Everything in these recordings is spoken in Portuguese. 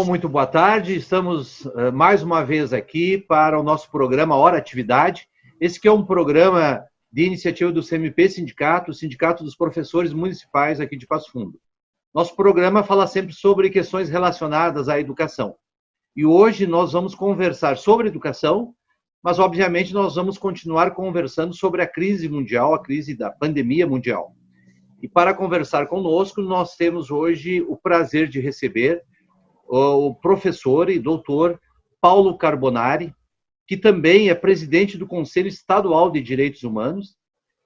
muito boa tarde. Estamos mais uma vez aqui para o nosso programa Hora Atividade. Esse que é um programa de iniciativa do CMP Sindicato, o Sindicato dos Professores Municipais aqui de Passo Fundo. Nosso programa fala sempre sobre questões relacionadas à educação. E hoje nós vamos conversar sobre educação, mas obviamente nós vamos continuar conversando sobre a crise mundial, a crise da pandemia mundial. E para conversar conosco, nós temos hoje o prazer de receber o professor e doutor Paulo Carbonari, que também é presidente do Conselho Estadual de Direitos Humanos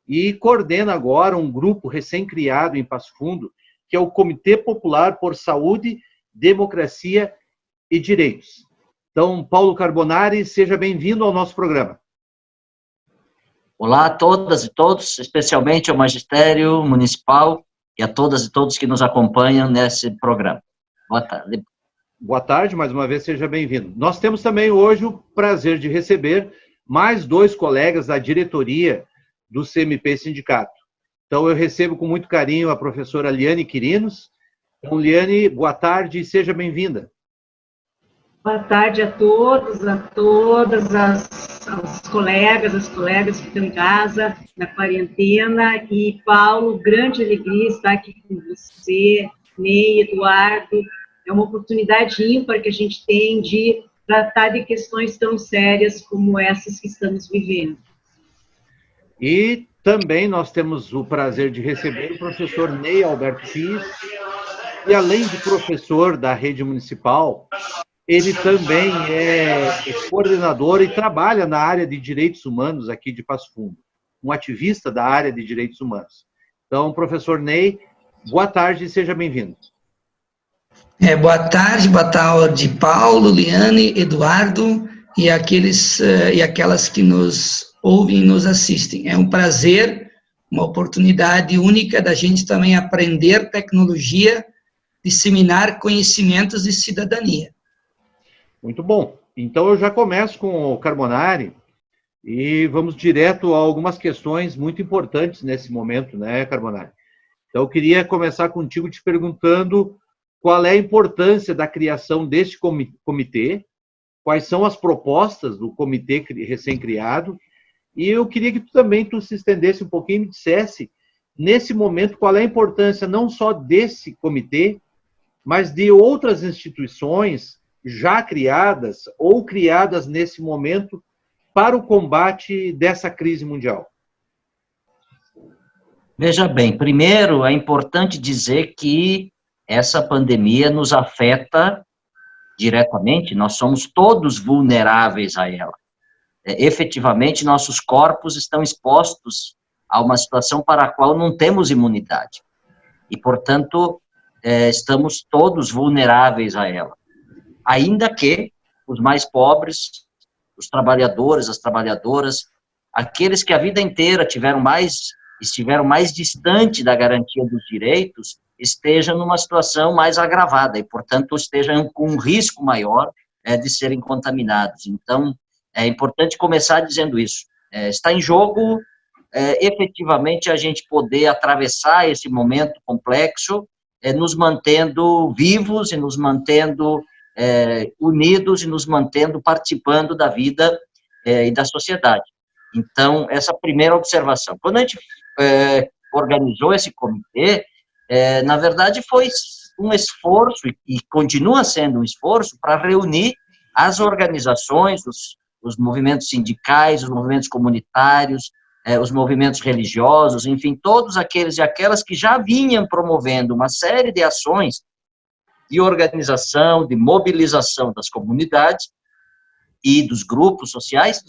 e coordena agora um grupo recém-criado em Passo Fundo, que é o Comitê Popular por Saúde, Democracia e Direitos. Então, Paulo Carbonari, seja bem-vindo ao nosso programa. Olá a todas e todos, especialmente ao Magistério Municipal e a todas e todos que nos acompanham nesse programa. Boa tarde. Boa tarde, mais uma vez, seja bem-vindo. Nós temos também hoje o prazer de receber mais dois colegas da diretoria do CMP Sindicato. Então, eu recebo com muito carinho a professora Liane Quirinos. Então, Liane, boa tarde e seja bem-vinda. Boa tarde a todos, a todas as colegas, as colegas que estão em casa, na quarentena. E, Paulo, grande alegria estar aqui com você, Ney, Eduardo. É uma oportunidade ímpar que a gente tem de tratar de questões tão sérias como essas que estamos vivendo. E também nós temos o prazer de receber o professor Ney Alberto Pires, e além de professor da rede municipal, ele também é coordenador e trabalha na área de direitos humanos aqui de Passo Fundo, um ativista da área de direitos humanos. Então, professor Ney, boa tarde e seja bem-vindo. Boa tarde, Paulo, Liane, Eduardo e aqueles e aquelas que nos ouvem e nos assistem. É um prazer, uma oportunidade única da gente também aprender tecnologia, disseminar conhecimentos de cidadania. Muito bom. Então eu já começo com o Carbonari e vamos direto a algumas questões muito importantes nesse momento, né, Carbonari? Então eu queria começar contigo te perguntando qual é a importância da criação deste comitê, quais são as propostas do comitê recém-criado, e eu queria que tu se estendesse um pouquinho e me dissesse, nesse momento, qual é a importância não só desse comitê, mas de outras instituições já criadas ou criadas nesse momento para o combate dessa crise mundial. Veja bem, primeiro é importante dizer que essa pandemia nos afeta diretamente, nós somos todos vulneráveis a ela. Efetivamente, nossos corpos estão expostos a uma situação para a qual não temos imunidade. E, portanto, estamos todos vulneráveis a ela. Ainda que os mais pobres, os trabalhadores, as trabalhadoras, aqueles que a vida inteira estiveram mais distante da garantia dos direitos, estejam numa situação mais agravada e, portanto, estejam com um risco maior de serem contaminados. Então, é importante começar dizendo isso. Está em jogo, efetivamente, a gente poder atravessar esse momento complexo, nos mantendo vivos e nos mantendo unidos e nos mantendo participando da vida e da sociedade. Então, essa primeira observação. Quando a gente organizou esse comitê, na verdade, foi um esforço, e continua sendo um esforço, para reunir as organizações, os movimentos sindicais, os movimentos comunitários, os movimentos religiosos, enfim, todos aqueles e aquelas que já vinham promovendo uma série de ações de organização, de mobilização das comunidades e dos grupos sociais,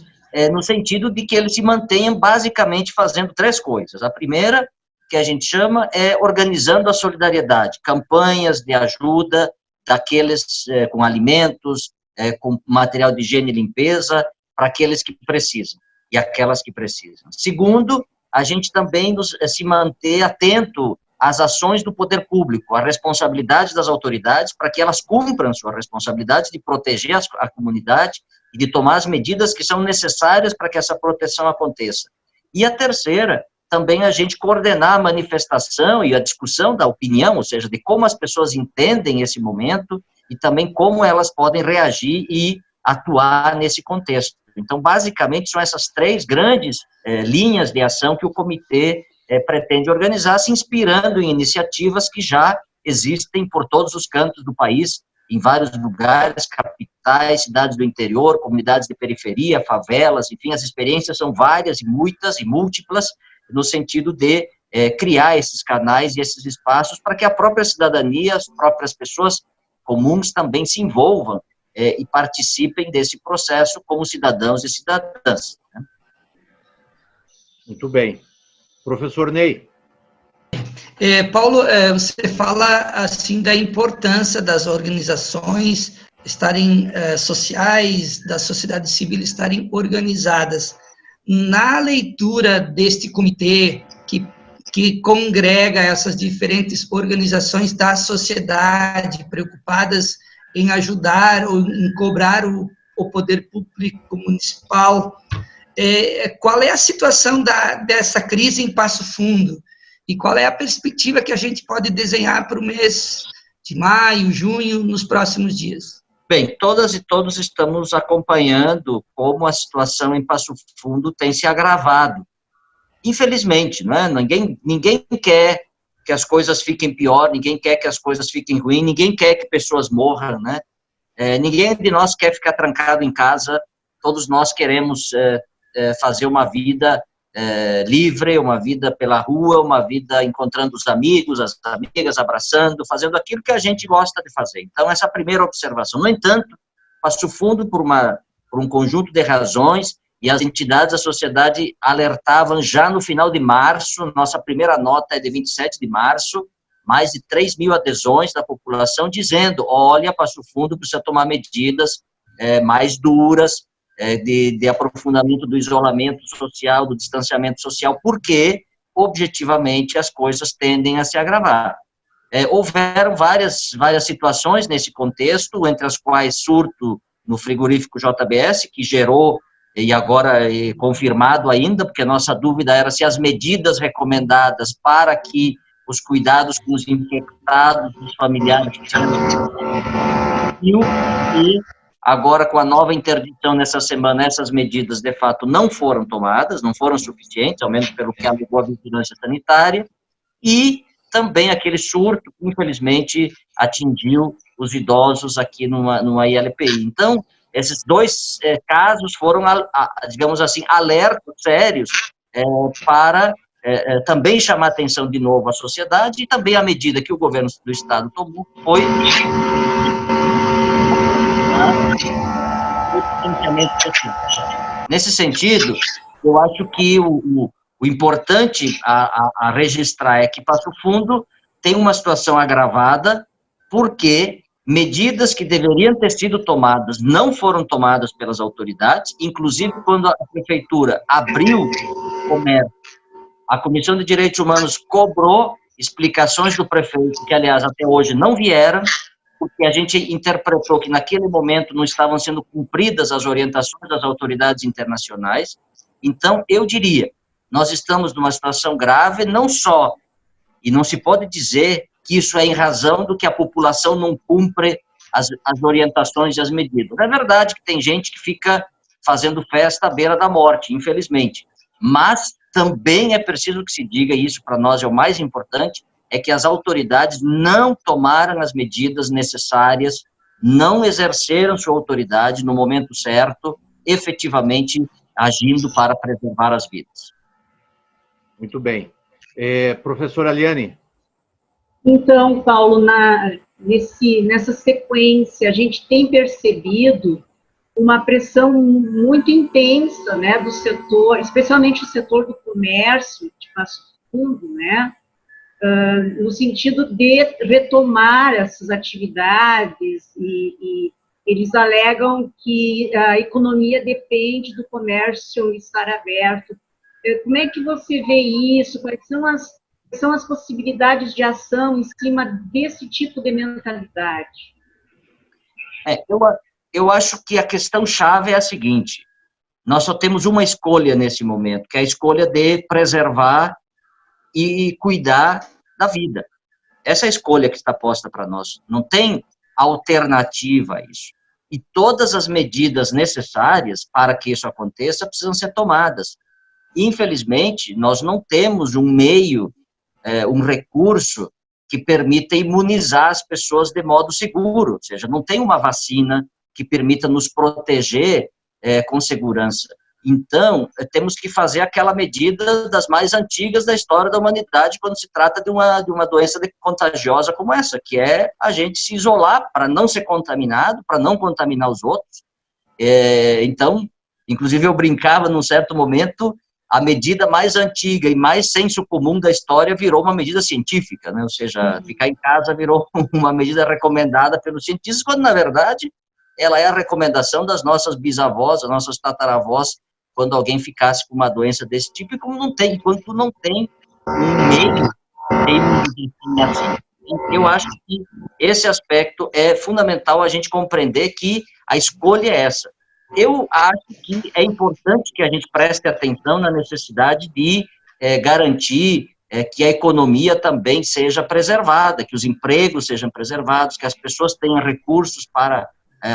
no sentido de que eles se mantenham basicamente fazendo três coisas. A primeira, que a gente chama, é organizando a solidariedade, campanhas de ajuda daqueles com alimentos, com material de higiene e limpeza, para aqueles que precisam e aquelas que precisam. Segundo, a gente também se manter atento às ações do poder público, à responsabilidade das autoridades, para que elas cumpram sua responsabilidade de proteger a comunidade e de tomar as medidas que são necessárias para que essa proteção aconteça. E a terceira, também a gente coordenar a manifestação e a discussão da opinião, ou seja, de como as pessoas entendem esse momento e também como elas podem reagir e atuar nesse contexto. Então, basicamente, são essas 3 grandes linhas de ação que o comitê pretende organizar, se inspirando em iniciativas que já existem por todos os cantos do país, em vários lugares, capitais, cidades do interior, comunidades de periferia, favelas, enfim, as experiências são várias e muitas e múltiplas, no sentido de criar esses canais e esses espaços para que a própria cidadania, as próprias pessoas comuns também se envolvam e participem desse processo como cidadãos e cidadãs. Né? Muito bem. Professor Ney. Paulo, você fala assim da importância das organizações estarem sociais, da sociedade civil estarem organizadas. Na leitura deste comitê que congrega essas diferentes organizações da sociedade preocupadas em ajudar ou em cobrar o poder público municipal, qual é a situação dessa crise em Passo Fundo? E qual é a perspectiva que a gente pode desenhar para o mês de maio, junho, nos próximos dias? Bem, todas e todos estamos acompanhando como a situação em Passo Fundo tem se agravado. Infelizmente, não é? Ninguém quer que as coisas fiquem pior, ninguém quer que as coisas fiquem ruins, ninguém quer que pessoas morram, né? Ninguém de nós quer ficar trancado em casa, todos nós queremos fazer uma vida livre, uma vida pela rua, uma vida encontrando os amigos, as amigas, abraçando, fazendo aquilo que a gente gosta de fazer. Então, essa é a primeira observação. No entanto, Passo Fundo, por um conjunto de razões, e as entidades da sociedade alertavam já no final de março, nossa primeira nota é de 27 de março, mais de 3 mil adesões da população dizendo, olha, Passo Fundo precisa tomar medidas mais duras, de aprofundamento do isolamento social, do distanciamento social, porque, objetivamente, as coisas tendem a se agravar. Houveram várias situações nesse contexto, entre as quais surto no frigorífico JBS, que gerou, e agora confirmado ainda, porque a nossa dúvida era se as medidas recomendadas para que os cuidados com os infectados, os familiares, e agora, com a nova interdição nessa semana, essas medidas, de fato, não foram tomadas, não foram suficientes, ao menos pelo que alegou a vigilância sanitária, e também aquele surto que, infelizmente, atingiu os idosos aqui numa ILPI. Então, esses 2 casos foram, digamos assim, alertas sérios para também chamar atenção de novo à sociedade, e também a medida que o governo do Estado tomou foi Nesse sentido, eu acho que o importante a registrar é que Passo Fundo tem uma situação agravada, porque medidas que deveriam ter sido tomadas não foram tomadas pelas autoridades, inclusive quando a prefeitura abriu o comércio, a Comissão de Direitos Humanos cobrou explicações do prefeito, que, aliás, até hoje não vieram, porque a gente interpretou que naquele momento não estavam sendo cumpridas as orientações das autoridades internacionais. Então, eu diria, nós estamos numa situação grave, não só, e não se pode dizer que isso é em razão do que a população não cumpre as orientações e as medidas. É verdade que tem gente que fica fazendo festa à beira da morte, infelizmente, mas também é preciso que se diga, e isso para nós é o mais importante, é que as autoridades não tomaram as medidas necessárias, não exerceram sua autoridade no momento certo, efetivamente agindo para preservar as vidas. Muito bem. Professora Aliane. Então, Paulo, nessa sequência, a gente tem percebido uma pressão muito intensa, né, do setor, especialmente o setor do comércio de Passo Fundo, né, no sentido de retomar essas atividades, e eles alegam que a economia depende do comércio estar aberto. Como é que você vê isso? Quais são as possibilidades de ação em cima desse tipo de mentalidade? Eu acho que a questão-chave é a seguinte: nós só temos uma escolha nesse momento, que é a escolha de preservar e cuidar da vida. Essa é a escolha que está posta para nós. Não tem alternativa a isso. E todas as medidas necessárias para que isso aconteça precisam ser tomadas. Infelizmente, nós não temos um meio, um recurso que permita imunizar as pessoas de modo seguro, ou seja, não tem uma vacina que permita nos proteger com segurança. Então, temos que fazer aquela medida das mais antigas da história da humanidade quando se trata de uma doença contagiosa como essa, que é a gente se isolar para não ser contaminado, para não contaminar os outros. Então, inclusive eu brincava num certo momento, a medida mais antiga e mais senso comum da história virou uma medida científica, né? Ou seja, ficar em casa virou uma medida recomendada pelos cientistas, quando, na verdade, ela é a recomendação das nossas bisavós, das nossas tataravós, quando alguém ficasse com uma doença desse tipo, e como não tem, enquanto não tem um meio assim. Eu acho que esse aspecto é fundamental a gente compreender que a escolha é essa. Eu acho que é importante que a gente preste atenção na necessidade de garantir que a economia também seja preservada, que os empregos sejam preservados, que as pessoas tenham recursos para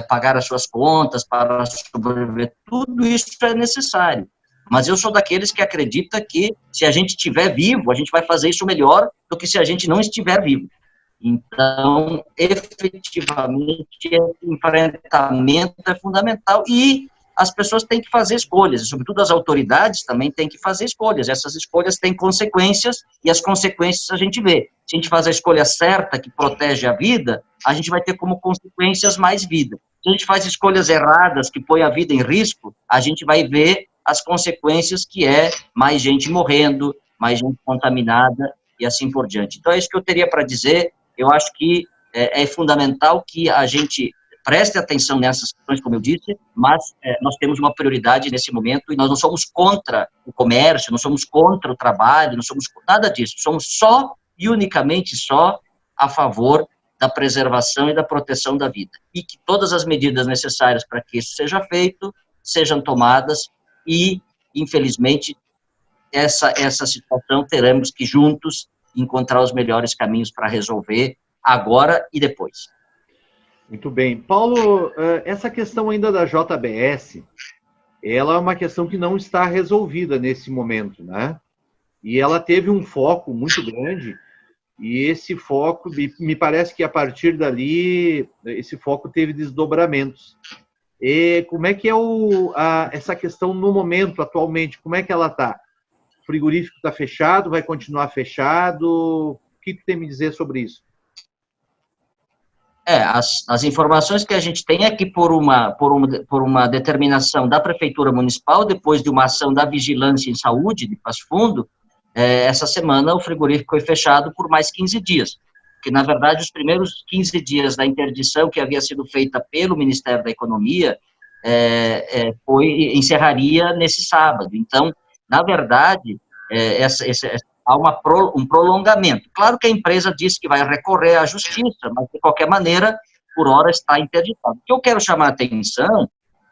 pagar as suas contas, para sobreviver, tudo isso é necessário. Mas eu sou daqueles que acredita que se a gente estiver vivo, a gente vai fazer isso melhor do que se a gente não estiver vivo. Então, efetivamente, esse enfrentamento é fundamental e as pessoas têm que fazer escolhas, sobretudo as autoridades também têm que fazer escolhas. Essas escolhas têm consequências e as consequências a gente vê. Se a gente faz a escolha certa, que protege a vida, a gente vai ter como consequências mais vida. Se a gente faz escolhas erradas, que põem a vida em risco, a gente vai ver as consequências, que é mais gente morrendo, mais gente contaminada e assim por diante. Então, é isso que eu teria para dizer. Eu acho que é fundamental que a gente preste atenção nessas questões, como eu disse, mas nós temos uma prioridade nesse momento e nós não somos contra o comércio, não somos contra o trabalho, não somos nada disso, somos só e unicamente só a favor da preservação e da proteção da vida. E que todas as medidas necessárias para que isso seja feito sejam tomadas e, infelizmente, essa situação teremos que juntos encontrar os melhores caminhos para resolver agora e depois. Muito bem. Paulo, essa questão ainda da JBS, ela é uma questão que não está resolvida nesse momento, né? E ela teve um foco muito grande, e esse foco, me parece que a partir dali, esse foco teve desdobramentos. E como é que é essa questão no momento, atualmente, como é que ela está? O frigorífico está fechado, vai continuar fechado? O que tem a me dizer sobre isso? As informações que a gente tem é que por uma determinação da Prefeitura Municipal, depois de uma ação da Vigilância em Saúde de Passo Fundo, essa semana o frigorífico foi fechado por mais 15 dias, que na verdade os primeiros 15 dias da interdição que havia sido feita pelo Ministério da Economia encerraria nesse sábado. Então, na verdade, há um prolongamento. Claro que a empresa disse que vai recorrer à justiça, mas, de qualquer maneira, por hora está interditado. O que eu quero chamar a atenção,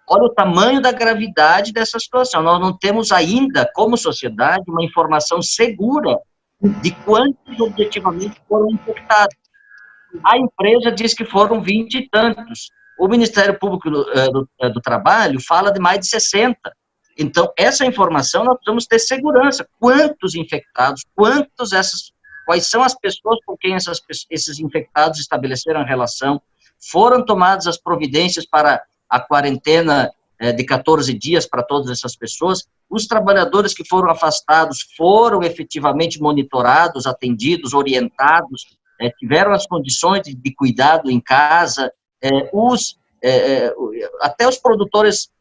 olha o tamanho da gravidade dessa situação. Nós não temos ainda, como sociedade, uma informação segura de quantos objetivamente foram infectados. A empresa diz que foram 20 e tantos. O Ministério Público do Trabalho fala de mais de 60. Então, essa informação nós precisamos ter segurança. Quantos infectados, quais são as pessoas com quem esses infectados estabeleceram relação, foram tomadas as providências para a quarentena de 14 dias para todas essas pessoas, os trabalhadores que foram afastados foram efetivamente monitorados, atendidos, orientados, tiveram as condições de cuidado em casa, até os produtores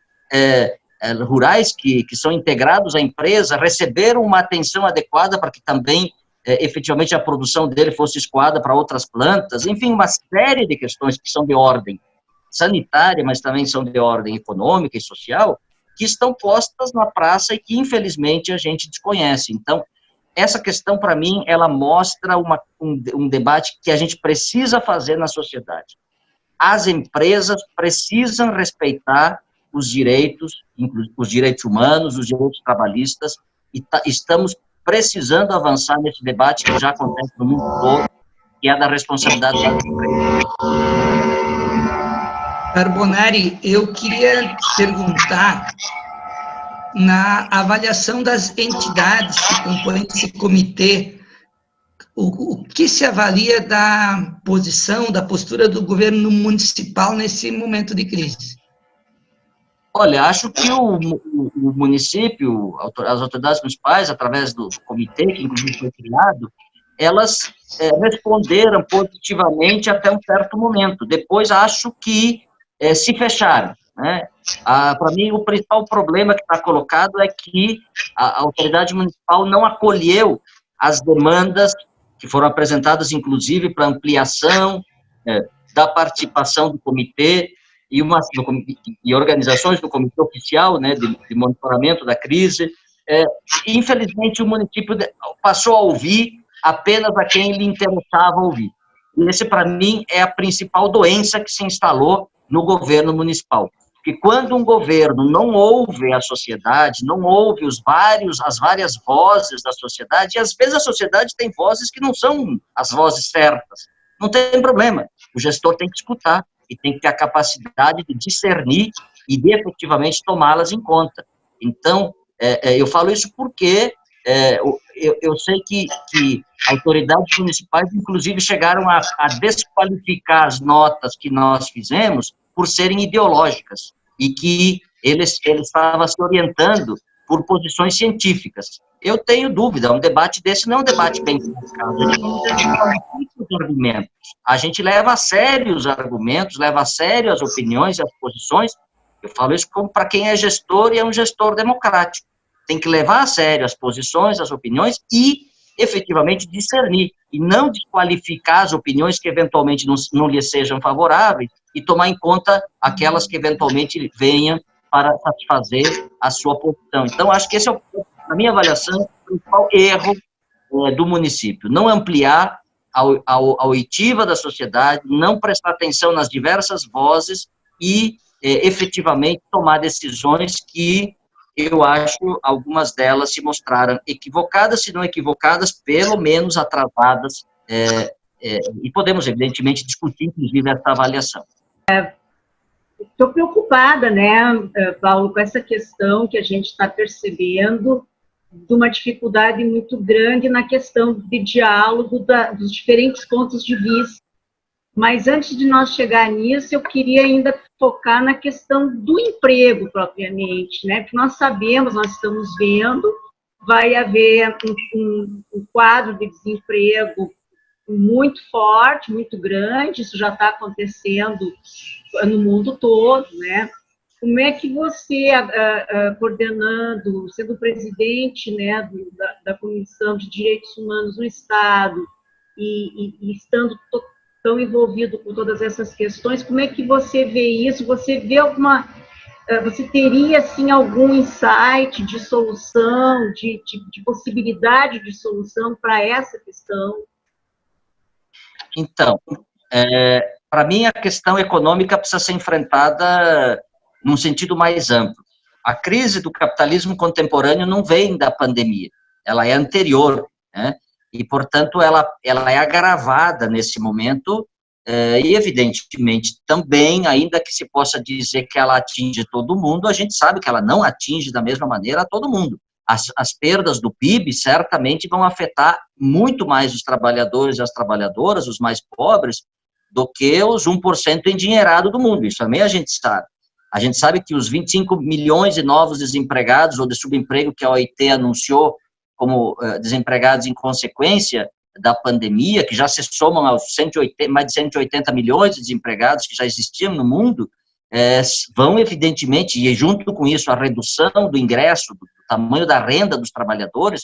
rurais que são integrados à empresa receberam uma atenção adequada para que também, efetivamente, a produção dele fosse escoada para outras plantas, enfim, uma série de questões que são de ordem sanitária, mas também são de ordem econômica e social, que estão postas na praça e que, infelizmente, a gente desconhece. Então, essa questão, para mim, ela mostra um debate que a gente precisa fazer na sociedade. As empresas precisam respeitar os direitos humanos, os direitos trabalhistas, e estamos precisando avançar nesse debate que já acontece no mundo todo, que que é da responsabilidade da empresa. Carbonari, eu queria perguntar, na avaliação das entidades que compõem esse comitê, o que se avalia da posição, da postura do governo municipal nesse momento de crise? Olha, acho que o município, as autoridades municipais, através do comitê, que inclusive foi criado, elas responderam positivamente até um certo momento. Depois, acho que se fecharam, né? Para mim, o principal problema que está colocado é que a autoridade municipal não acolheu as demandas que foram apresentadas, inclusive, para ampliação da participação do comitê e organizações do comitê oficial, né, de monitoramento da crise. Infelizmente, o município passou a ouvir apenas a quem lhe interessava ouvir. E esse, para mim, é a principal doença que se instalou no governo municipal. Porque quando um governo não ouve a sociedade, não ouve as várias vozes da sociedade, e às vezes a sociedade tem vozes que não são as vozes certas, não tem problema. O gestor tem que escutar e tem que ter a capacidade de discernir e de efetivamente tomá-las em conta. Então, eu falo isso porque eu sei que autoridades municipais, inclusive, chegaram a desqualificar as notas que nós fizemos por serem ideológicas e que eles estavam se orientando por posições científicas. Eu tenho dúvida, um debate desse não é um debate bem colocado, a gente leva a sério os argumentos, leva a sério as opiniões e as posições. Eu falo isso como para quem é gestor e é um gestor democrático. Tem que levar a sério as posições, as opiniões e, efetivamente, discernir e não desqualificar as opiniões que, eventualmente, não lhe sejam favoráveis e tomar em conta aquelas que, eventualmente, venham para satisfazer a sua posição. Então, acho que esse é, na minha avaliação, o principal erro do município. Não ampliar a oitiva da sociedade, não prestar atenção nas diversas vozes e, efetivamente, tomar decisões que eu acho algumas delas se mostraram equivocadas, se não equivocadas, pelo menos atrasadas, e podemos, evidentemente, discutir, inclusive, essa avaliação. Estou preocupada, né, Paulo, com essa questão que a gente está percebendo de uma dificuldade muito grande na questão de diálogo dos diferentes pontos de vista. Mas antes de nós chegar nisso, eu queria ainda focar na questão do emprego propriamente, né? Porque nós sabemos, nós estamos vendo, vai haver um quadro de desemprego muito forte, muito grande, isso já está acontecendo no mundo todo, né? Como é que você, coordenando, sendo presidente, né, da Comissão de Direitos Humanos no Estado e estando tão envolvido com todas essas questões, como é que você vê isso? Você vê você teria, assim, algum insight de solução, de possibilidade de solução para essa questão? Então, para mim, a questão econômica precisa ser enfrentada num sentido mais amplo. A crise do capitalismo contemporâneo não vem da pandemia, ela é anterior, né? E, portanto, ela é agravada nesse momento, e, evidentemente, também, ainda que se possa dizer que ela atinge todo mundo, a gente sabe que ela não atinge da mesma maneira a todo mundo. As perdas do PIB certamente vão afetar muito mais os trabalhadores e as trabalhadoras, os mais pobres, do que os 1% endinheirado do mundo. Isso também a gente sabe. A gente sabe que os 25 milhões de novos desempregados ou de subemprego que a OIT anunciou como desempregados em consequência da pandemia, que já se somam aos mais de 180 milhões de desempregados que já existiam no mundo, vão, evidentemente, e junto com isso a redução do ingresso, do tamanho da renda dos trabalhadores,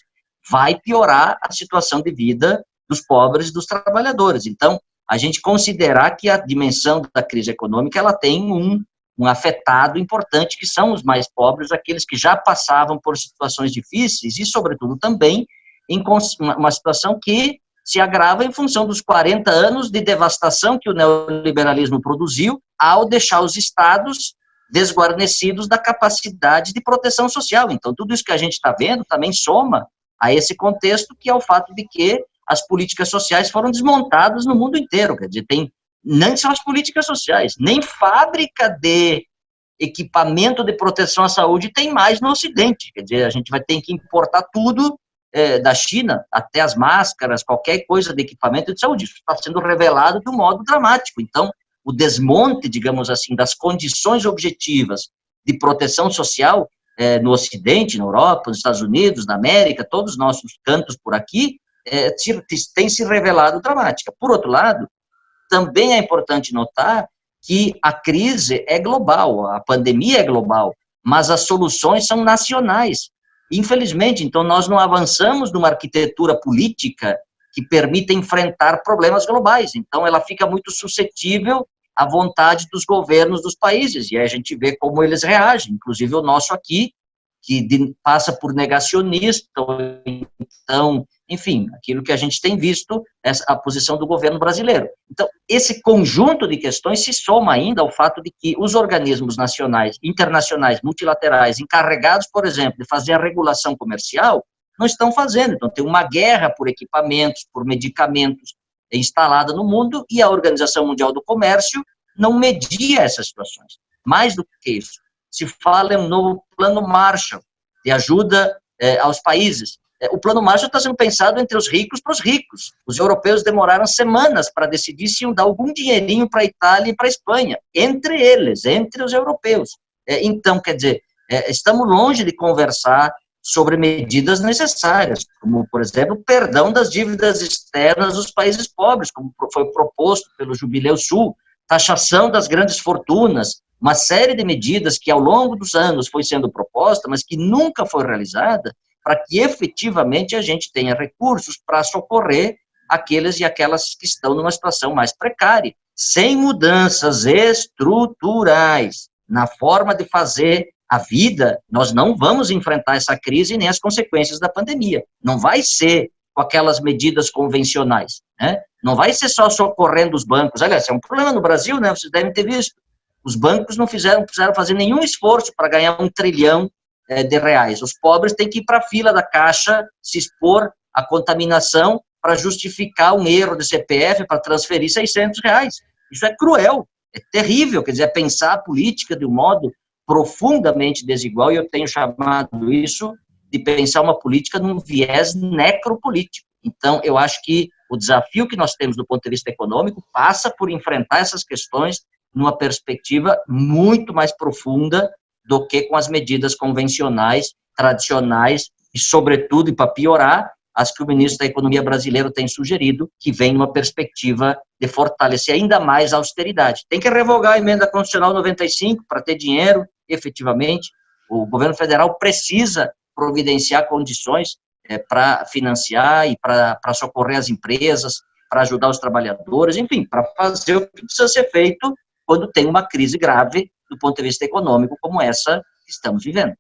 vai piorar a situação de vida dos pobres e dos trabalhadores. Então, a gente considerar que a dimensão da crise econômica, ela tem um afetado importante, que são os mais pobres, aqueles que já passavam por situações difíceis e, sobretudo, também em uma situação que se agrava em função dos 40 anos de devastação que o neoliberalismo produziu ao deixar os estados desguarnecidos da capacidade de proteção social. Então, tudo isso que a gente está vendo também soma a esse contexto, que é o fato de que as políticas sociais foram desmontadas no mundo inteiro, quer dizer, nem só as políticas sociais, nem fábrica de equipamento de proteção à saúde tem mais no Ocidente, quer dizer, a gente vai ter que importar tudo da China, até as máscaras, qualquer coisa de equipamento de saúde, isso está sendo revelado de um modo dramático. Então, o desmonte, digamos assim, das condições objetivas de proteção social no Ocidente, na Europa, nos Estados Unidos, na América, todos os nossos cantos por aqui, tem se revelado dramática. Por outro lado, também é importante notar que a crise é global, a pandemia é global, mas as soluções são nacionais. Infelizmente, então, nós não avançamos numa arquitetura política que permita enfrentar problemas globais. Então, ela fica muito suscetível à vontade dos governos dos países, e aí a gente vê como eles reagem, inclusive o nosso aqui, que passa por negacionista, então, enfim, aquilo que a gente tem visto, a posição do governo brasileiro. Então, esse conjunto de questões se soma ainda ao fato de que os organismos nacionais, internacionais, multilaterais, encarregados, por exemplo, de fazer a regulação comercial, não estão fazendo. Então, tem uma guerra por equipamentos, por medicamentos instalada no mundo, e a Organização Mundial do Comércio não media essas situações. Mais do que isso, se fala em um novo plano Marshall, de ajuda aos países. O plano Marshall está sendo pensado entre os ricos para os ricos. Os europeus demoraram semanas para decidir se iam dar algum dinheirinho para a Itália e para a Espanha, entre eles, entre os europeus. Então, quer dizer, estamos longe de conversar sobre medidas necessárias, como, por exemplo, o perdão das dívidas externas dos países pobres, como foi proposto pelo Jubileu Sul, taxação das grandes fortunas, uma série de medidas que ao longo dos anos foi sendo proposta, mas que nunca foi realizada, para que efetivamente a gente tenha recursos para socorrer aqueles e aquelas que estão numa situação mais precária, sem mudanças estruturais na forma de fazer a vida, nós não vamos enfrentar essa crise nem as consequências da pandemia. Não vai ser com aquelas medidas convencionais, né? Não vai ser só socorrendo os bancos. Aliás, é um problema no Brasil, né? Vocês devem ter visto. Os bancos não precisaram fazer nenhum esforço para ganhar R$1 trilhão de reais. Os pobres têm que ir para a fila da Caixa, se expor à contaminação para justificar um erro de CPF para transferir R$600. Isso é cruel, é terrível. Quer dizer, é pensar a política de um modo profundamente desigual, e eu tenho chamado isso de pensar uma política num viés necropolítico. Então, eu acho que o desafio que nós temos do ponto de vista econômico passa por enfrentar essas questões numa perspectiva muito mais profunda do que com as medidas convencionais, tradicionais, e, sobretudo, e para piorar, as que o ministro da Economia brasileiro tem sugerido, que vem numa perspectiva de fortalecer ainda mais a austeridade. Tem que revogar a emenda constitucional 95 para ter dinheiro, efetivamente. O governo federal precisa providenciar condições para financiar e para socorrer as empresas, para ajudar os trabalhadores, enfim, para fazer o que precisa ser feito quando tem uma crise grave do ponto de vista econômico como essa que estamos vivendo.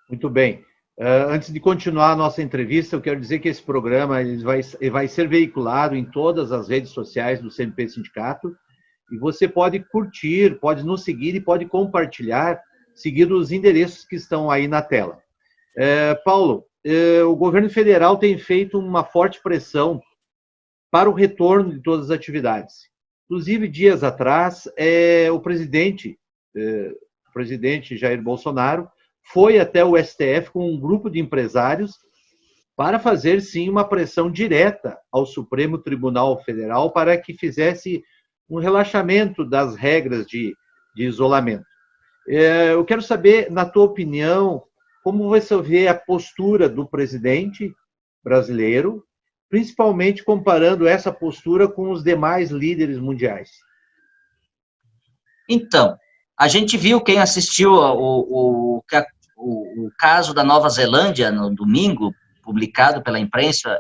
Muito bem. Antes de continuar a nossa entrevista, eu quero dizer que esse programa ele vai ser veiculado em todas as redes sociais do CMP Sindicato, e você pode curtir, pode nos seguir e pode compartilhar, seguindo os endereços que estão aí na tela. Paulo, o governo federal tem feito uma forte pressão para o retorno de todas as atividades. Inclusive, dias atrás, o presidente Jair Bolsonaro foi até o STF com um grupo de empresários para fazer, sim, uma pressão direta ao Supremo Tribunal Federal para que fizesse um relaxamento das regras de isolamento. Eu quero saber, na tua opinião, como você vê a postura do presidente brasileiro, principalmente comparando essa postura com os demais líderes mundiais. Então, a gente viu, quem assistiu o caso da Nova Zelândia no domingo, publicado pela imprensa,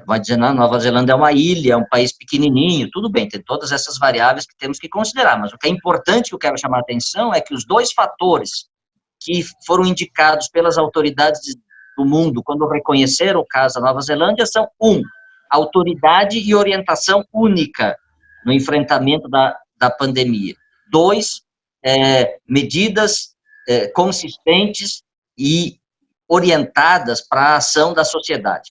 vai dizer, não, Nova Zelândia é uma ilha, é um país pequenininho, tudo bem, tem todas essas variáveis que temos que considerar, mas o que é importante que eu quero chamar a atenção é que os dois fatores que foram indicados pelas autoridades do mundo quando reconheceram o caso da Nova Zelândia são: 1, autoridade e orientação única no enfrentamento da pandemia; 2, medidas consistentes e orientadas para a ação da sociedade.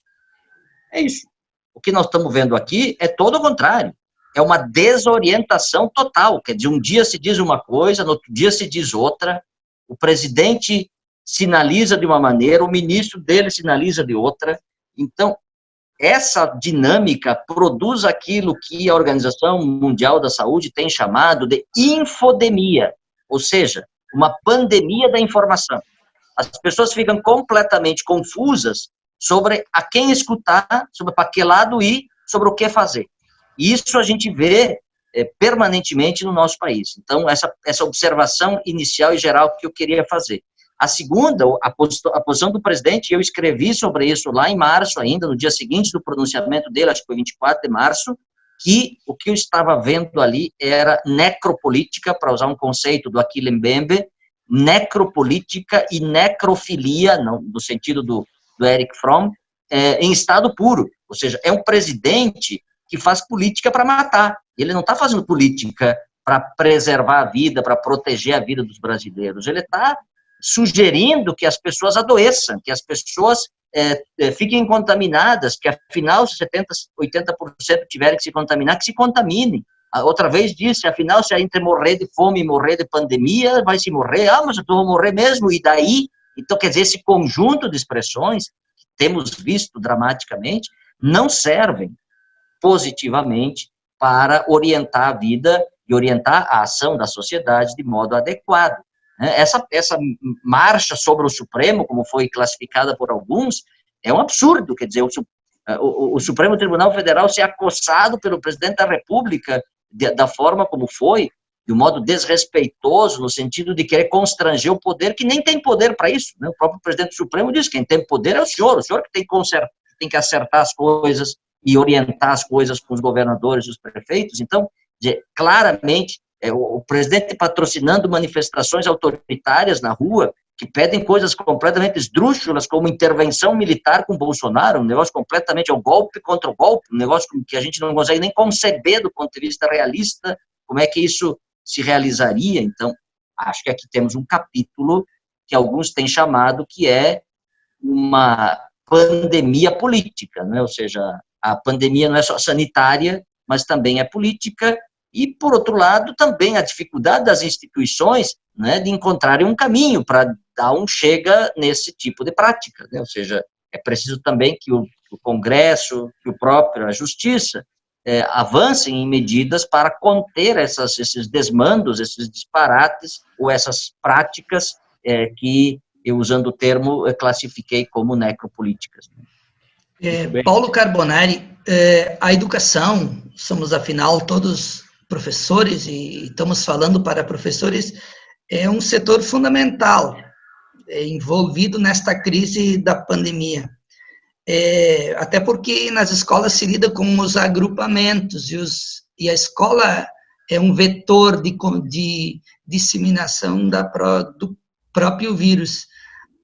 É isso. O que nós estamos vendo aqui é todo o contrário. É uma desorientação total. Quer dizer, um dia se diz uma coisa, no outro dia se diz outra. O presidente sinaliza de uma maneira, o ministro dele sinaliza de outra. Então, essa dinâmica produz aquilo que a Organização Mundial da Saúde tem chamado de infodemia, ou seja, uma pandemia da informação. As pessoas ficam completamente confusas sobre a quem escutar, sobre para que lado ir, sobre o que fazer. Isso a gente vê permanentemente no nosso país. Então, essa observação inicial e geral que eu queria fazer. A segunda, a posição do presidente, eu escrevi sobre isso lá em março ainda, no dia seguinte do pronunciamento dele, acho que foi 24 de março, que o que eu estava vendo ali era necropolítica, para usar um conceito do Achille Mbembe, necropolítica e necrofilia, no sentido do Erich Fromm, em estado puro. Ou seja, é um presidente que faz política para matar. Ele não está fazendo política para preservar a vida, para proteger a vida dos brasileiros. Ele está sugerindo que as pessoas adoeçam, que as pessoas fiquem contaminadas, que afinal, se 70%, 80% tiverem que se contaminar, que se contaminem. Outra vez disse, afinal, se é entre morrer de fome e morrer de pandemia, vai se morrer, mas eu vou morrer mesmo, e daí? Então, quer dizer, esse conjunto de expressões que temos visto dramaticamente, não servem positivamente para orientar a vida e orientar a ação da sociedade de modo adequado. Essa marcha sobre o Supremo, como foi classificada por alguns, é um absurdo. Quer dizer, o Supremo Tribunal Federal ser acossado pelo presidente da República da forma como foi, de um modo desrespeitoso, no sentido de querer constranger o poder, que nem tem poder para isso. O próprio presidente do Supremo diz que quem tem poder é o senhor que tem que acertar as coisas e orientar as coisas com os governadores e os prefeitos. Então, claramente, o presidente patrocinando manifestações autoritárias na rua, que pedem coisas completamente esdrúxulas, como intervenção militar com Bolsonaro, um negócio completamente, é um golpe contra o golpe, um negócio que a gente não consegue nem conceber do ponto de vista realista, como é que isso se realizaria. Então, acho que aqui temos um capítulo que alguns têm chamado que é uma pandemia política, né? Ou seja, a pandemia não é só sanitária, mas também é política, e, por outro lado, também a dificuldade das instituições, né, de encontrarem um caminho para dar um chega nesse tipo de prática, né? Ou seja, é preciso também que o Congresso, que a Justiça, avancem em medidas para conter esses desmandos, esses disparates, ou essas práticas que eu, usando o termo, classifiquei como necropolíticas. Paulo Carbonari, a educação, somos afinal todos professores e estamos falando para professores, é um setor fundamental envolvido nesta crise da pandemia. Até porque nas escolas se lida com os agrupamentos e a escola é um vetor de disseminação do próprio vírus.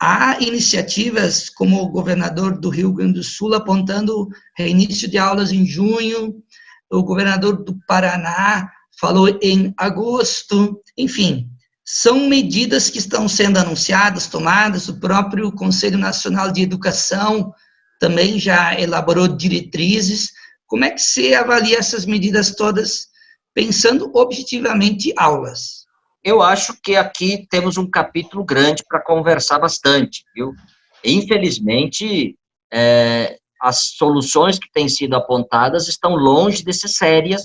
Há iniciativas como o governador do Rio Grande do Sul apontando reinício de aulas em junho, o governador do Paraná falou em agosto, enfim, são medidas que estão sendo anunciadas, tomadas, o próprio Conselho Nacional de Educação também já elaborou diretrizes. Como é que você avalia essas medidas todas, pensando objetivamente aulas? Eu acho que aqui temos um capítulo grande para conversar bastante, viu? Infelizmente, as soluções que têm sido apontadas estão longe de ser sérias,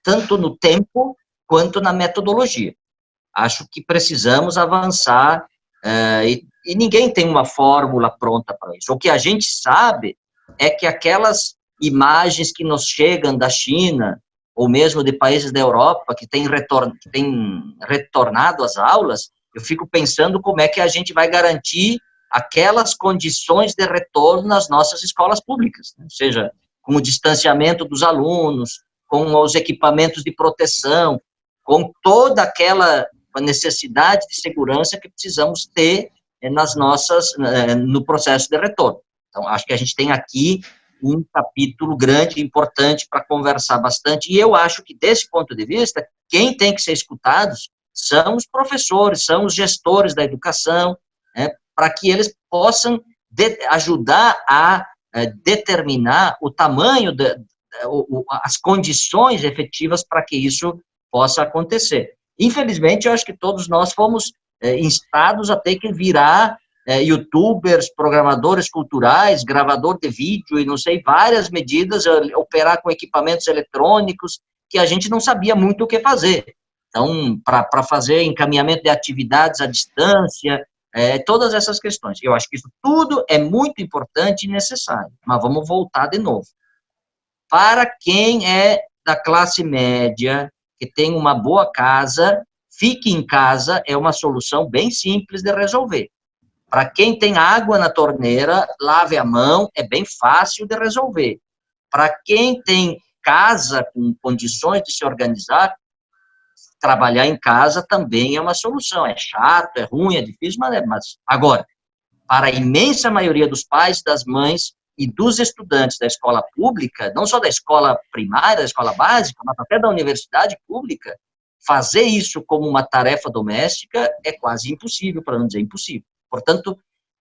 tanto no tempo quanto na metodologia. Acho que precisamos avançar, e ninguém tem uma fórmula pronta para isso. O que a gente sabe é que aquelas imagens que nos chegam da China, ou mesmo de países da Europa, que têm retornado às aulas, eu fico pensando como é que a gente vai garantir aquelas condições de retorno nas nossas escolas públicas, né? Ou seja, com o distanciamento dos alunos, com os equipamentos de proteção, com toda aquela necessidade de segurança que precisamos ter no processo de retorno. Então, acho que a gente tem aqui um capítulo grande, importante, para conversar bastante, e eu acho que, desse ponto de vista, quem tem que ser escutados são os professores, são os gestores da educação, né, para que eles possam ajudar a determinar o tamanho, as condições efetivas para que isso possa acontecer. Infelizmente, eu acho que todos nós fomos instados a ter que virar youtubers, programadores culturais, gravador de vídeo e não sei, várias medidas, operar com equipamentos eletrônicos, que a gente não sabia muito o que fazer. Então, para fazer encaminhamento de atividades à distância, todas essas questões. Eu acho que isso tudo é muito importante e necessário, mas vamos voltar de novo. Para quem é da classe média, que tem uma boa casa, fique em casa é uma solução bem simples de resolver. Para quem tem água na torneira, lave a mão, é bem fácil de resolver. Para quem tem casa com condições de se organizar, trabalhar em casa também é uma solução. É chato, é ruim, é difícil, mas agora, para a imensa maioria dos pais, das mães e dos estudantes da escola pública, não só da escola primária, da escola básica, mas até da universidade pública, fazer isso como uma tarefa doméstica é quase impossível, para não dizer impossível. Portanto,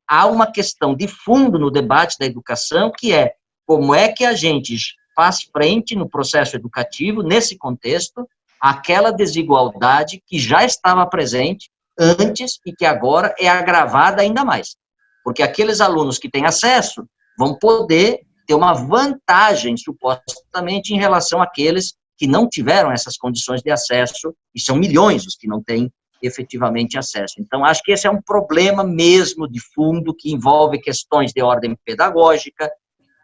há uma questão de fundo no debate da educação, que é como é que a gente faz frente no processo educativo, nesse contexto, àquela desigualdade que já estava presente antes e que agora é agravada ainda mais. Porque aqueles alunos que têm acesso vão poder ter uma vantagem, supostamente, em relação àqueles que não tiveram essas condições de acesso, e são milhões os que não têm efetivamente acesso. Então, acho que esse é um problema mesmo de fundo, que envolve questões de ordem pedagógica,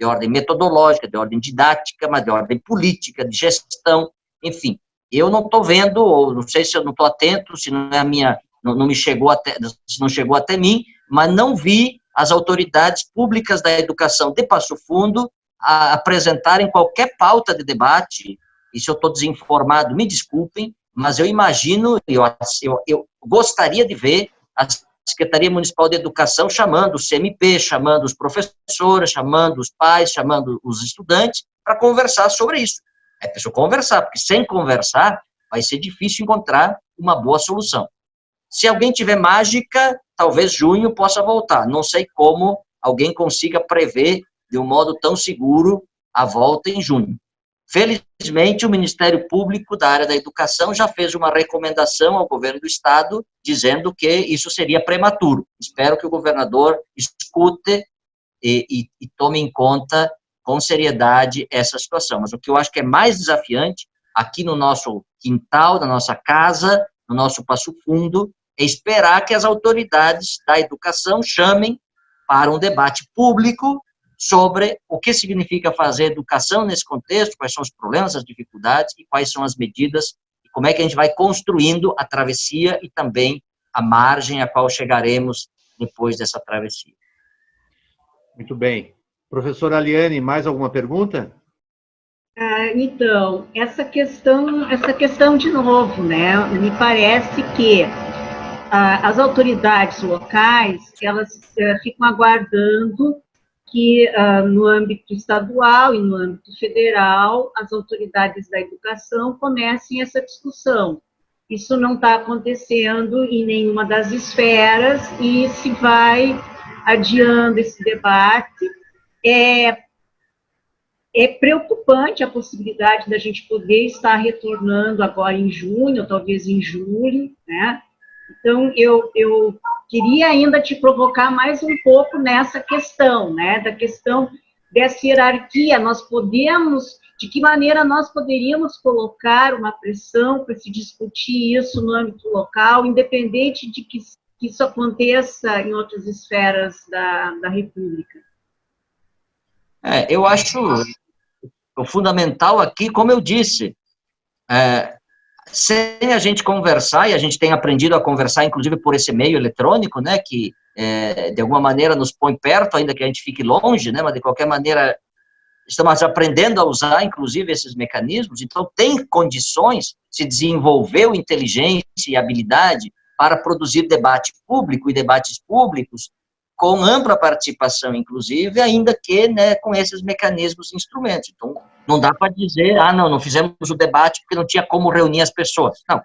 de ordem metodológica, de ordem didática, mas de ordem política, de gestão, enfim. Eu não estou vendo, ou não sei se eu não estou atento, se não é a minha, não me chegou até, se não chegou até mim, mas não vi as autoridades públicas da educação de Passo Fundo apresentarem qualquer pauta de debate. E se eu estou desinformado, me desculpem, mas eu imagino, eu gostaria de ver a Secretaria Municipal de Educação chamando o CMP, chamando os professores, chamando os pais, chamando os estudantes, para conversar sobre isso. É preciso conversar, porque sem conversar vai ser difícil encontrar uma boa solução. Se alguém tiver mágica, talvez junho possa voltar. Não sei como alguém consiga prever de um modo tão seguro a volta em junho. Felizmente, o Ministério Público da área da educação já fez uma recomendação ao governo do estado dizendo que isso seria prematuro. Espero que o governador escute e tome em conta com seriedade essa situação. Mas o que eu acho que é mais desafiante, aqui no nosso quintal, na nossa casa, no nosso Passo Fundo, é esperar que as autoridades da educação chamem para um debate público sobre o que significa fazer educação nesse contexto, quais são os problemas, as dificuldades e quais são as medidas, e como é que a gente vai construindo a travessia e também a margem a qual chegaremos depois dessa travessia. Muito bem. Professora Aliane, mais alguma pergunta? Então, essa questão de novo, né, me parece que as autoridades locais, elas ficam aguardando que no âmbito estadual e no âmbito federal, as autoridades da educação comecem essa discussão. Isso não está acontecendo em nenhuma das esferas e se vai adiando esse debate. É preocupante a possibilidade da gente poder estar retornando agora em junho, ou talvez em julho, né? Então, eu queria ainda te provocar mais um pouco nessa questão, né? Da questão dessa hierarquia, de que maneira nós poderíamos colocar uma pressão para se discutir isso no âmbito local, independente de que isso aconteça em outras esferas da República. Eu acho o fundamental aqui, como eu disse, sem a gente conversar, e a gente tem aprendido a conversar, inclusive por esse meio eletrônico, né, que de alguma maneira nos põe perto, ainda que a gente fique longe, né, mas de qualquer maneira estamos aprendendo a usar, inclusive, esses mecanismos, então tem condições, se desenvolveu inteligência e habilidade para produzir debate público e debates públicos com ampla participação, inclusive, ainda que, né, com esses mecanismos e instrumentos. Então, não dá para dizer, não fizemos o debate porque não tinha como reunir as pessoas. Não,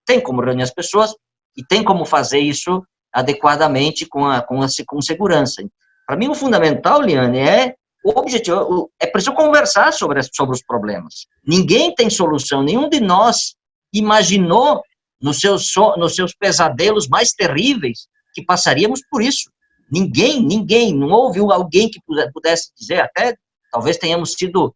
tem como reunir as pessoas e tem como fazer isso adequadamente com segurança. Para mim, o fundamental, Liane, é o objetivo é preciso conversar sobre os problemas. Ninguém tem solução, nenhum de nós imaginou nos seus pesadelos mais terríveis que passaríamos por isso. Ninguém, não houve alguém que pudesse dizer, até talvez tenhamos sido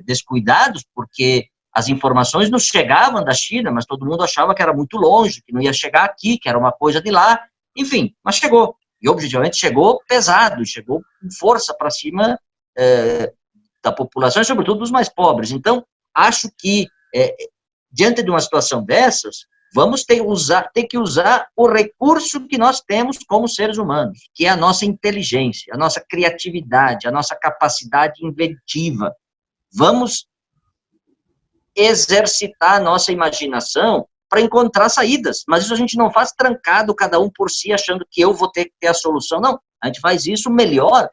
descuidados, porque as informações nos chegavam da China, mas todo mundo achava que era muito longe, que não ia chegar aqui, que era uma coisa de lá, enfim, mas chegou. E, objetivamente, chegou pesado, chegou com força para cima da população, e, sobretudo, dos mais pobres. Então, acho que, diante de uma situação dessas, vamos ter que usar o recurso que nós temos como seres humanos, que é a nossa inteligência, a nossa criatividade, a nossa capacidade inventiva. Vamos exercitar a nossa imaginação para encontrar saídas, mas isso a gente não faz trancado, cada um por si, achando que eu vou ter que ter a solução, não. A gente faz isso melhor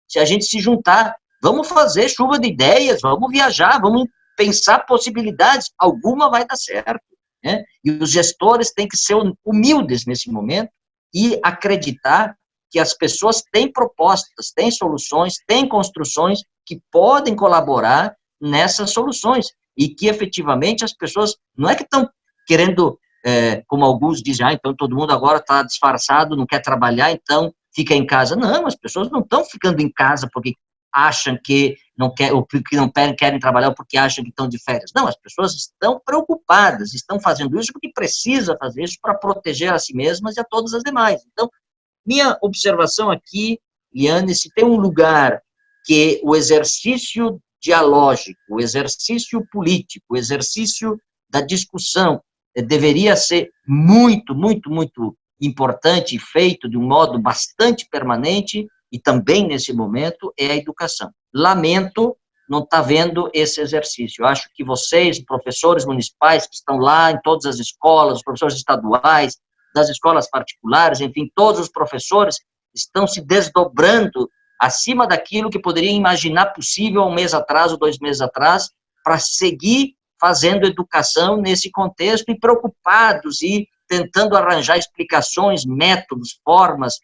se a gente se juntar. Vamos fazer chuva de ideias, vamos viajar, vamos pensar possibilidades, alguma vai dar certo, né? E os gestores têm que ser humildes nesse momento e acreditar que as pessoas têm propostas, têm soluções, têm construções que podem colaborar nessas soluções e que, efetivamente, as pessoas não é que estão querendo, como alguns dizem, então todo mundo agora está disfarçado, não quer trabalhar, então fica em casa. Não, as pessoas não estão ficando em casa porque acham que não querem, ou porque não querem trabalhar, ou porque acham que estão de férias. Não, as pessoas estão preocupadas, estão fazendo isso porque precisa fazer isso para proteger a si mesmas e a todas as demais. Então, minha observação aqui, Liane, se tem um lugar que o exercício dialógico, o exercício político, o exercício da discussão deveria ser muito, muito, muito importante e feito de um modo bastante permanente, e também nesse momento, é a educação. Lamento não estar vendo esse exercício. Eu acho que vocês, professores municipais que estão lá em todas as escolas, os professores estaduais, das escolas particulares, enfim, todos os professores estão se desdobrando acima daquilo que poderiam imaginar possível 1 mês atrás ou 2 meses atrás, para seguir fazendo educação nesse contexto e preocupados e tentando arranjar explicações, métodos, formas,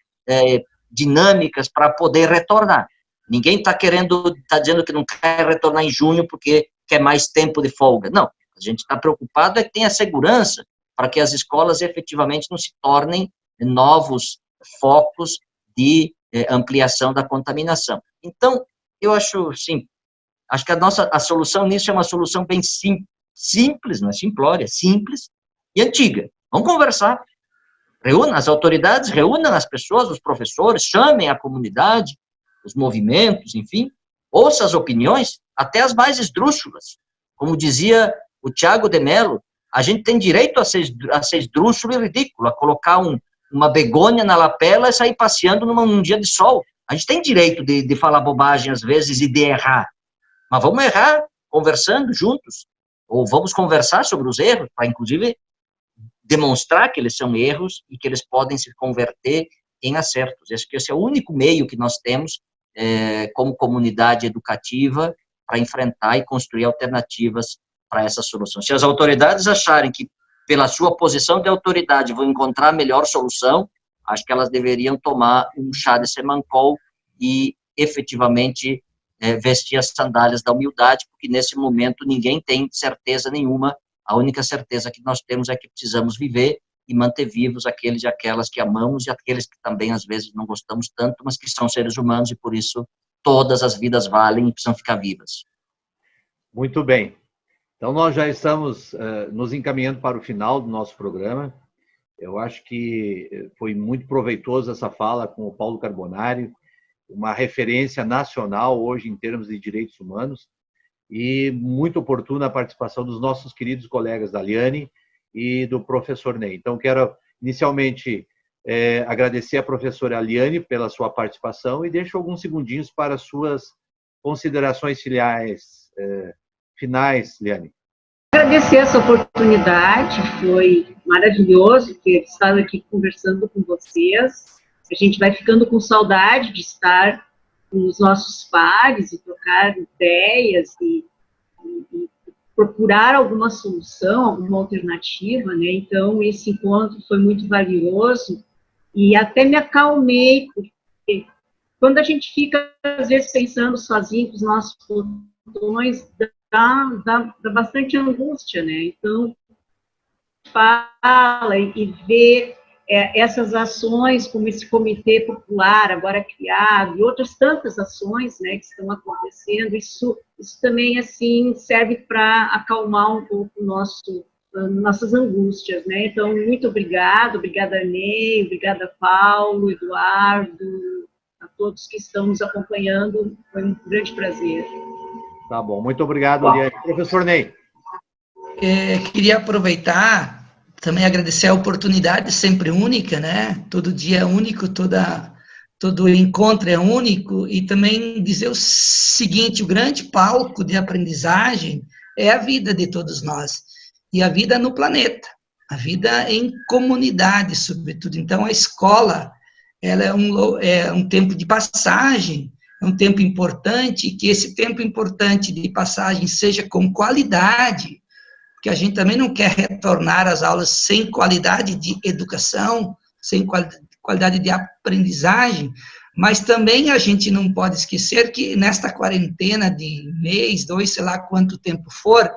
dinâmicas para poder retornar. Ninguém está dizendo que não quer retornar em junho porque quer mais tempo de folga. Não, a gente está preocupado é que tenha segurança para que as escolas efetivamente não se tornem novos focos de ampliação da contaminação. Então, eu acho, sim, acho que a solução nisso é uma solução bem simples, não é simplória, simples e antiga. Vamos conversar. As autoridades reúnam as pessoas, os professores, chamem a comunidade, os movimentos, enfim, ouça as opiniões, até as mais esdrúxulas. Como dizia o Tiago de Mello, a gente tem direito a ser esdrúxulo e ridículo, a colocar uma begônia na lapela e sair passeando num dia de sol. A gente tem direito de falar bobagem às vezes e de errar, mas vamos errar conversando juntos, ou vamos conversar sobre os erros, para inclusive demonstrar que eles são erros e que eles podem se converter em acertos. Acho que esse é o único meio que nós temos como comunidade educativa para enfrentar e construir alternativas para essa solução. Se as autoridades acharem que, pela sua posição de autoridade, vão encontrar a melhor solução, acho que elas deveriam tomar um chá de semancol e, efetivamente, vestir as sandálias da humildade, porque, nesse momento, ninguém tem certeza nenhuma. A única certeza que nós temos é que precisamos viver e manter vivos aqueles e aquelas que amamos e aqueles que também, às vezes, não gostamos tanto, mas que são seres humanos e, por isso, todas as vidas valem e precisam ficar vivas. Muito bem. Então, nós já estamos nos encaminhando para o final do nosso programa. Eu acho que foi muito proveitoso essa fala com o Paulo Carbonari, uma referência nacional hoje em termos de direitos humanos, e muito oportuna a participação dos nossos queridos colegas da Liane e do professor Ney. Então, quero inicialmente agradecer a professora Liane pela sua participação e deixo alguns segundinhos para suas considerações finais, Liane. Agradecer essa oportunidade, foi maravilhoso ter estado aqui conversando com vocês. A gente vai ficando com saudade de estar com os nossos pares e trocar ideias e procurar alguma solução, alguma alternativa, né? Então, esse encontro foi muito valioso e até me acalmei, porque quando a gente fica, às vezes, pensando sozinho com os nossos botões, dá bastante angústia, né? Então, fala e vê essas ações, como esse comitê popular agora criado, e outras tantas ações, né, que estão acontecendo, isso também, assim, serve para acalmar um pouco nossas angústias, né? Então, muito obrigada, Ney, obrigada, Paulo, Eduardo, a todos que estão nos acompanhando, foi um grande prazer. Tá bom, muito obrigado, Liane. Professor Ney. Queria aproveitar, também agradecer a oportunidade, sempre única, né? Todo dia é único, todo encontro é único, e também dizer o seguinte: o grande palco de aprendizagem é a vida de todos nós, e a vida no planeta, a vida em comunidade, sobretudo. Então, a escola, ela é um tempo de passagem, é um tempo importante, e que esse tempo importante de passagem seja com qualidade, porque a gente também não quer retornar às aulas sem qualidade de educação, sem qualidade de aprendizagem, mas também a gente não pode esquecer que nesta quarentena de mês, 2, sei lá quanto tempo for,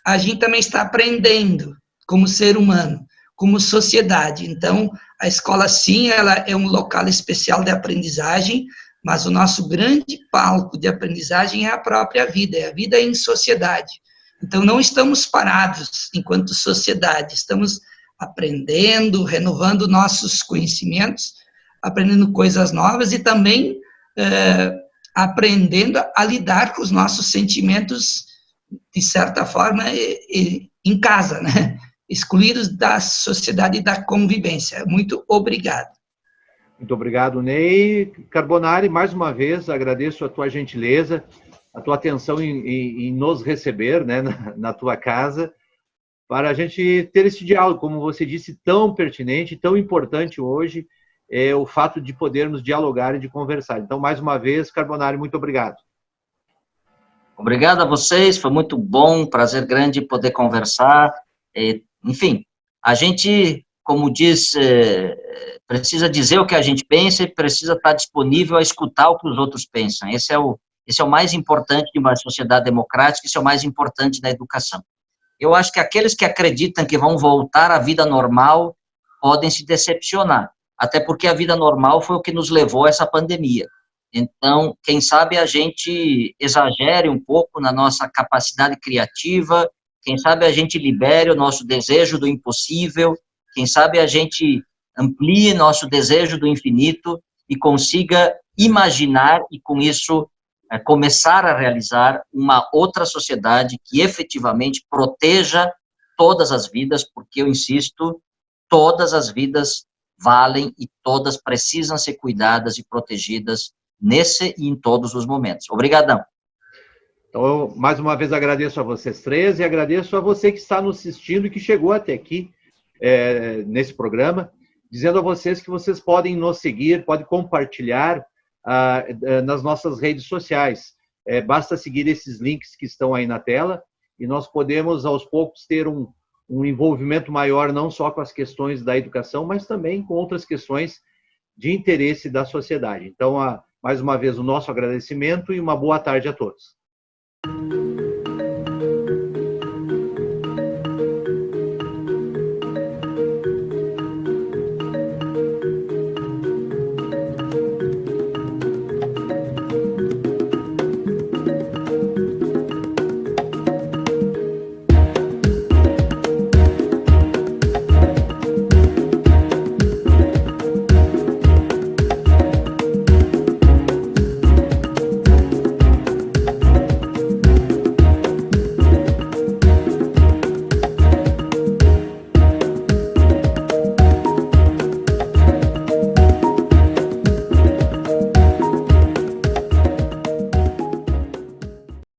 a gente também está aprendendo como ser humano, como sociedade. Então, a escola, sim, ela é um local especial de aprendizagem, mas o nosso grande palco de aprendizagem é a própria vida, é a vida em sociedade. Então, não estamos parados enquanto sociedade, estamos aprendendo, renovando nossos conhecimentos, aprendendo coisas novas e também aprendendo a lidar com os nossos sentimentos, de certa forma, em casa, né? Excluídos da sociedade e da convivência. Muito obrigado. Muito obrigado, Ney. Carbonari, mais uma vez, agradeço a tua gentileza, a tua atenção em nos receber, né, na tua casa, para a gente ter esse diálogo, como você disse, tão pertinente, tão importante hoje, o fato de podermos dialogar e de conversar. Então, mais uma vez, Carbonari, muito obrigado. Obrigado a vocês, foi muito bom, prazer grande poder conversar. Enfim, a gente, como diz, precisa dizer o que a gente pensa e precisa estar disponível a escutar o que os outros pensam. Esse é o mais importante de uma sociedade democrática, esse é o mais importante da educação. Eu acho que aqueles que acreditam que vão voltar à vida normal podem se decepcionar, até porque a vida normal foi o que nos levou a essa pandemia. Então, quem sabe a gente exagere um pouco na nossa capacidade criativa, quem sabe a gente libere o nosso desejo do impossível, quem sabe a gente amplie nosso desejo do infinito e consiga imaginar e, com isso, começar a realizar uma outra sociedade que efetivamente proteja todas as vidas, porque, eu insisto, todas as vidas valem e todas precisam ser cuidadas e protegidas nesse e em todos os momentos. Obrigadão. Então, eu, mais uma vez, agradeço a vocês três e agradeço a você que está nos assistindo e que chegou até aqui nesse programa, dizendo a vocês que vocês podem nos seguir, podem compartilhar nas nossas redes sociais. Basta seguir esses links que estão aí na tela e nós podemos, aos poucos, ter um envolvimento maior, não só com as questões da educação, mas também com outras questões de interesse da sociedade. Então, mais uma vez, o nosso agradecimento e uma boa tarde a todos.